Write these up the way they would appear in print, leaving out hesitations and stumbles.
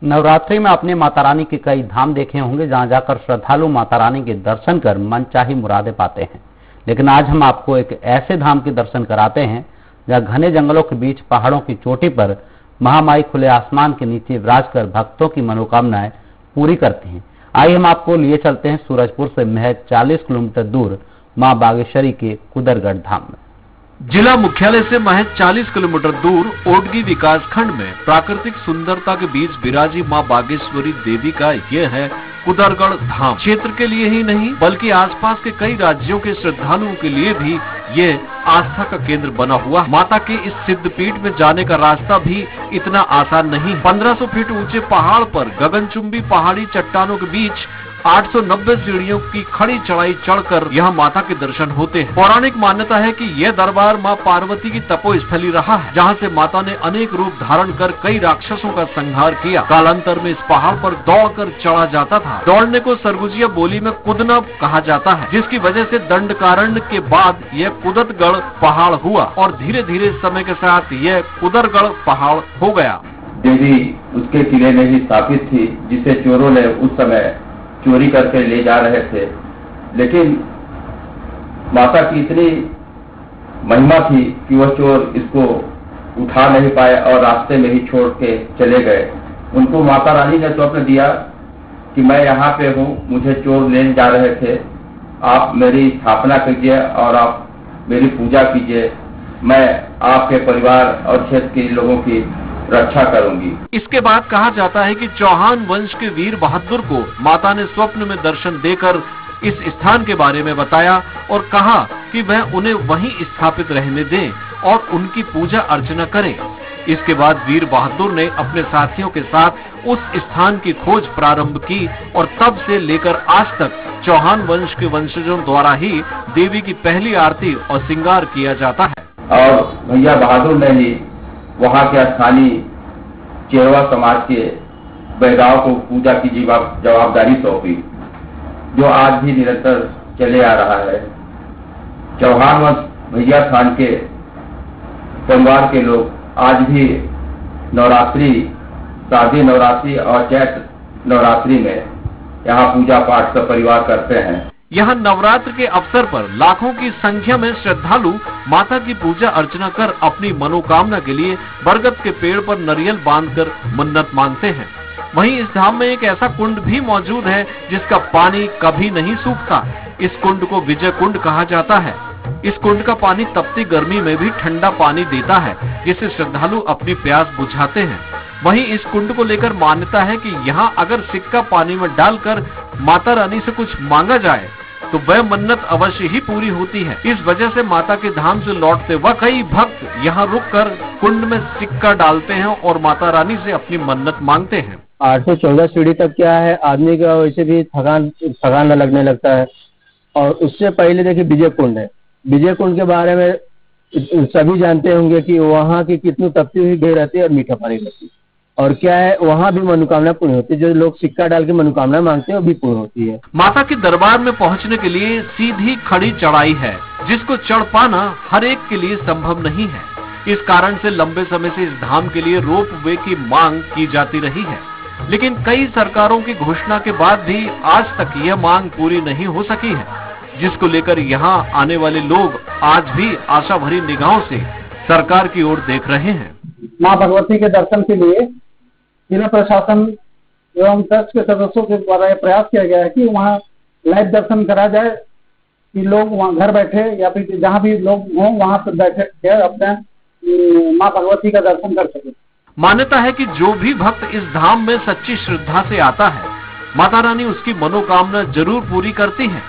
नवरात्रि में आपने माता रानी के कई धाम देखे होंगे जहां जाकर श्रद्धालु माता रानी के दर्शन कर मनचाही मुरादें पाते हैं। लेकिन आज हम आपको एक ऐसे धाम के दर्शन कराते हैं जहां घने जंगलों के बीच पहाड़ों की चोटी पर महामाई खुले आसमान के नीचे विराज कर भक्तों की मनोकामनाएं पूरी करती हैं। आइए हम आपको लिए चलते हैं सूरजपुर से महज 40 किलोमीटर दूर मां बागेश्वरी के कुदरगढ़ धाम में। जिला मुख्यालय से महज 40 किलोमीटर दूर ओटगी विकास खंड में प्राकृतिक सुंदरता के बीच विराजी मां बागेश्वरी देवी का यह है कुदरगढ़ धाम। क्षेत्र के लिए ही नहीं बल्कि आसपास के कई राज्यों के श्रद्धालुओं के लिए भी ये आस्था का केंद्र बना हुआ। माता के इस सिद्ध पीठ में जाने का रास्ता भी इतना आसान नहीं। 1500 फीट ऊंचे पहाड़ पर गगनचुंबी पहाड़ी चट्टानों के बीच 890 सीढ़ियों की खड़ी चढ़ाई चढ़कर यहाँ माता के दर्शन होते हैं। पौराणिक मान्यता है कि यह दरबार माँ पार्वती की तपोस्थली रहा है, जहाँ से माता ने अनेक रूप धारण कर कई राक्षसों का संहार किया। कालांतर में इस पहाड़ पर दौड़कर चढ़ा जाता था। दौड़ने को सरगुजिया बोली में कुदना कहा जाता है, जिसकी वजह से दंडकारण्य के बाद यह कुदरगढ़ पहाड़ हुआ और धीरे धीरे समय के साथ यह कुदरगढ़ पहाड़ हो गया। देवी उसके किले में ही स्थापित थी, जिसे चोरों ने उस समय चोरी करके ले जा रहे थे, लेकिन माता की इतनी महिमा थी कि वह चोर इसको उठा नहीं पाए और रास्ते में ही छोड़ के चले गए। उनको माता रानी ने स्वप्न दिया कि मैं यहाँ पे हूँ, मुझे चोर ले जा रहे थे, आप मेरी स्थापना कीजिए और आप मेरी पूजा कीजिए, मैं आपके परिवार और क्षेत्र के लोगों की रक्षा करूंगी। इसके बाद कहा जाता है कि चौहान वंश के वीर बहादुर को माता ने स्वप्न में दर्शन देकर इस स्थान के बारे में बताया और कहा कि वह उन्हें वहीं स्थापित रहने दें और उनकी पूजा अर्चना करें। इसके बाद वीर बहादुर ने अपने साथियों के साथ उस स्थान की खोज प्रारंभ की और तब से लेकर आज तक चौहान वंश के वंशजों द्वारा ही देवी की पहली आरती और श्रृंगार किया जाता है। और भैया बहादुर ने ही वहाँ के स्थानीय चेरवा समाज के बैदाओं को पूजा की जवाबदारी सौंपी, जो आज भी निरंतर चले आ रहा है। चौहान वंश भैया खान के परिवार के लोग आज भी नवरात्रि, शारदीय नवरात्रि और चैत्र नवरात्रि में यहाँ पूजा पाठ का परिवार करते हैं। यहाँ नवरात्र के अवसर पर लाखों की संख्या में श्रद्धालु माता की पूजा अर्चना कर अपनी मनोकामना के लिए बरगद के पेड़ पर नारियल बांधकर मन्नत मांगते हैं। वहीं इस धाम में एक ऐसा कुंड भी मौजूद है जिसका पानी कभी नहीं सूखता। इस कुंड को विजय कुंड कहा जाता है। इस कुंड का पानी तपती गर्मी में भी ठंडा पानी देता है, जिससे श्रद्धालु अपनी प्यास बुझाते हैं। वहीं इस कुंड को लेकर मान्यता है कि यहाँ अगर सिक्का पानी में डालकर माता रानी से कुछ मांगा जाए तो वह मन्नत अवश्य ही पूरी होती है। इस वजह से माता के धाम से लौटते वक्त कई भक्त यहाँ रुककर कुंड में सिक्का डालते हैं और माता रानी से अपनी मन्नत मांगते हैं। 8 से 14 सीढ़ी तक क्या है, आदमी का वैसे भी थकान लगने लगता है। और उससे पहले देखिए विजय कुंड है। विजय कुंड के बारे में सभी जानते होंगे कि वहाँ की कितनी तपती हुई भीड़ रहती है और मीठा पानी रहती है। और क्या है, वहाँ भी मनोकामना पूर्ण होती है। जो लोग सिक्का डाल के मनोकामना मांगते हैं वो भी पूर्ण होती है। माता के दरबार में पहुँचने के लिए सीधी खड़ी चढ़ाई है, जिसको चढ़ पाना हर एक के लिए संभव नहीं है। इस कारण से लंबे समय से इस धाम के लिए रोप वे की मांग की जाती रही है, लेकिन कई सरकारों की घोषणा के बाद भी आज तक यह मांग पूरी नहीं हो सकी है, जिसको लेकर यहाँ आने वाले लोग आज भी आशा भरी निगाहों से सरकार की ओर देख रहे हैं। मां भगवती के दर्शन के लिए जिला प्रशासन एवं ट्रस्ट के सदस्यों के द्वारा प्रयास किया गया है कि वहाँ लाइव दर्शन करा जाए, कि लोग वहाँ घर बैठे या फिर जहाँ भी लोग हों वहाँ पर बैठे अपने मां भगवती का दर्शन कर सके। मान्यता है कि जो भी भक्त इस धाम में सच्ची श्रद्धा से आता है, माता रानी उसकी मनोकामना जरूर पूरी करती है।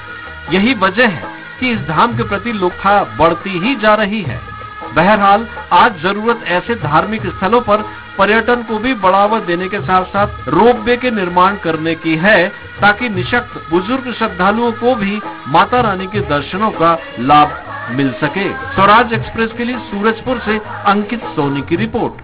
यही वजह है कि इस धाम के प्रति लोकता बढ़ती ही जा रही है। बहरहाल आज जरूरत ऐसे धार्मिक स्थलों पर पर्यटन को भी बढ़ावा देने के साथ साथ रोपवे के निर्माण करने की है, ताकि निःशक्त बुजुर्ग श्रद्धालुओं को भी माता रानी के दर्शनों का लाभ मिल सके। स्वराज एक्सप्रेस के लिए सूरजपुर से अंकित सोनी की रिपोर्ट।